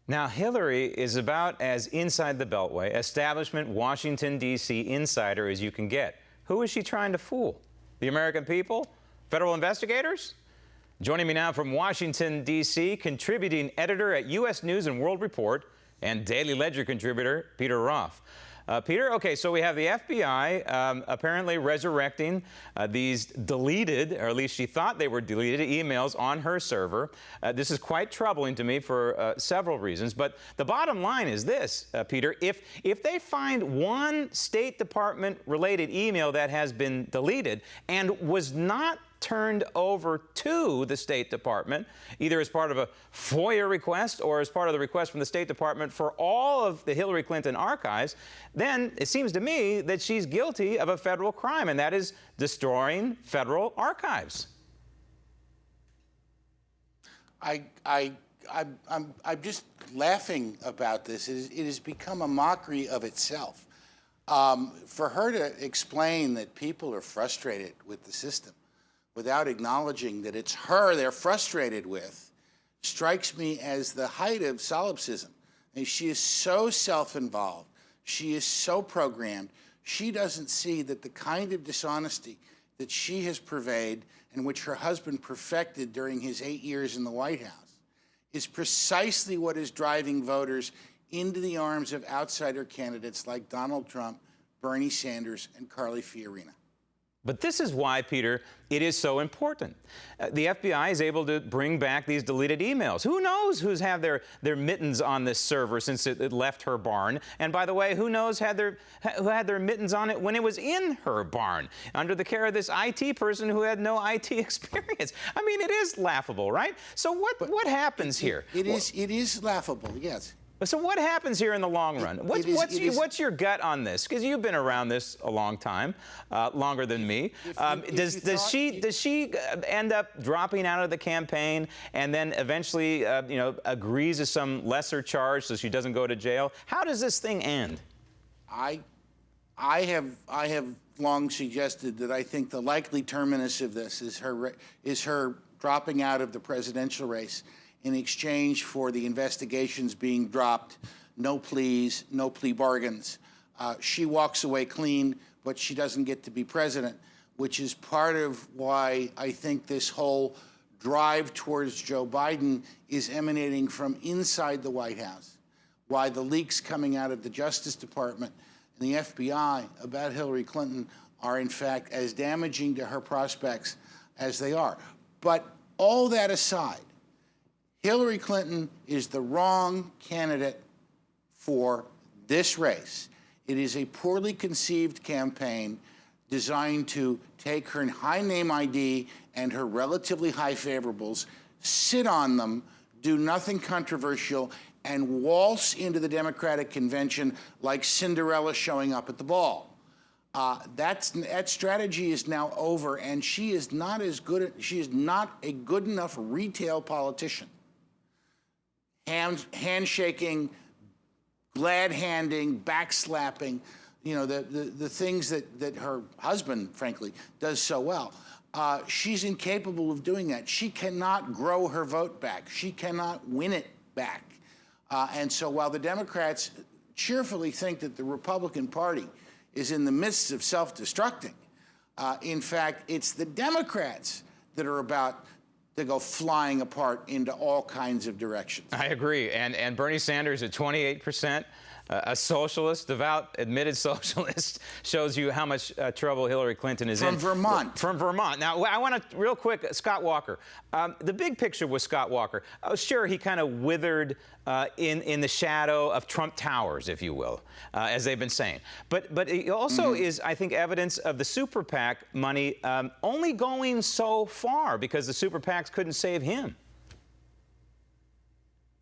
Now, Hillary is about as inside the Beltway, establishment Washington, D.C. insider as you can get. Who is she trying to fool? The American people? Federal investigators? Joining me now from Washington, D.C., contributing editor at U.S. News and World Report and Daily Ledger contributor, Peter Roff. Peter, okay, so we have the FBI apparently resurrecting these deleted, or at least she thought they were deleted, emails on her server. This is quite troubling to me for several reasons. But the bottom line is this, Peter, if they find one State Department related email that has been deleted and was not turned over to the State Department, either as part of a FOIA request or as part of the request from the State Department for all of the Hillary Clinton archives, then it seems to me that she's guilty of a federal crime, and that is destroying federal archives. I'm just laughing about this. It has become a mockery of itself. For her to explain that people are frustrated with the system without acknowledging that it's her they're frustrated with strikes me as the height of solipsism. And she is so self-involved. She is so programmed. She doesn't see that the kind of dishonesty that she has purveyed and which her husband perfected during his 8 years in the White House is precisely what is driving voters into the arms of outsider candidates like Donald Trump, Bernie Sanders, and Carly Fiorina. But this is why, Peter, it is so important. The FBI is able to bring back these deleted emails. Who knows who's had their mittens on this server since it left her barn? And by the way, who knows who had their mittens on it when it was in her barn, under the care of this IT person who had no IT experience? I mean, it is laughable, right? So what happens here? It is laughable, yes. So what happens here in the long run? What's your gut on this? Because you've been around this a long time, longer than me. Does she end up dropping out of the campaign and then eventually, agrees to some lesser charge so she doesn't go to jail? How does this thing end? I have long suggested that I think the likely terminus of this is her dropping out of the presidential race in exchange for the investigations being dropped, no pleas, no plea bargains. She walks away clean, but she doesn't get to be president, which is part of why I think this whole drive towards Joe Biden is emanating from inside the White House, why the leaks coming out of the Justice Department and the FBI about Hillary Clinton are in fact as damaging to her prospects as they are. But all that aside, Hillary Clinton is the wrong candidate for this race. It is a poorly conceived campaign designed to take her high name ID and her relatively high favorables, sit on them, do nothing controversial, and waltz into the Democratic convention like Cinderella showing up at the ball. That strategy is now over, and she is not a good enough retail politician. Handshaking, glad-handing, backslapping, the things that her husband, frankly, does so well. She's incapable of doing that. She cannot grow her vote back. She cannot win it back. And so while the Democrats cheerfully think that the Republican Party is in the midst of self-destructing, in fact, it's the Democrats that are about to go flying apart into all kinds of directions. I agree. And Bernie Sanders at 28%, a socialist, devout, admitted socialist, shows you how much trouble Hillary Clinton is in. From Vermont. From Vermont. Now, I want to, real quick, Scott Walker. The big picture with Scott Walker, sure, he kind of withered in the shadow of Trump Towers, if you will, as they've been saying. But it also is, I think, evidence of the super PAC money only going so far because the super PACs couldn't save him.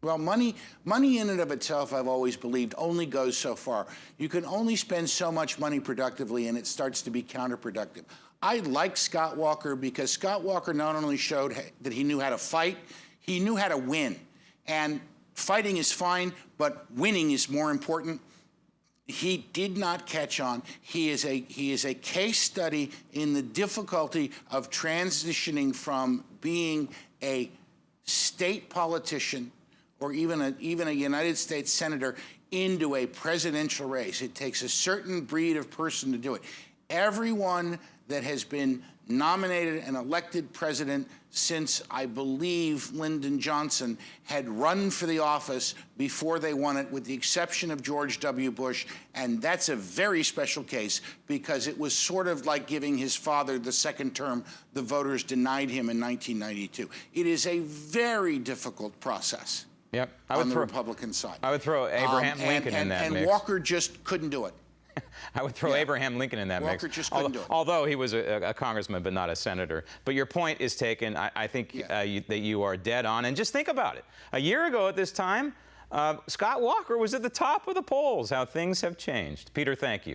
Well, money in and of itself, I've always believed, only goes so far. You can only spend so much money productively, and it starts to be counterproductive. I like Scott Walker because Scott Walker not only showed that he knew how to fight, he knew how to win. And fighting is fine, but winning is more important. He did not catch on. He is a case study in the difficulty of transitioning from being a state politician or even a United States senator into a presidential race. It takes a certain breed of person to do it. Everyone that has been nominated and elected president since, I believe, Lyndon Johnson had run for the office before they won it, with the exception of George W. Bush. And that's a very special case because it was sort of like giving his father the second term the voters denied him in 1992. It is a very difficult process. Yep. On the Republican side. I would throw Abraham Lincoln in that mix. And Walker just couldn't do it. I would throw Abraham Lincoln in that mix. Walker just couldn't do it. Although he was a congressman, but not a senator. But your point is taken. I think that you are dead on. And just think about it. A year ago at this time, Scott Walker was at the top of the polls. How things have changed. Peter, thank you.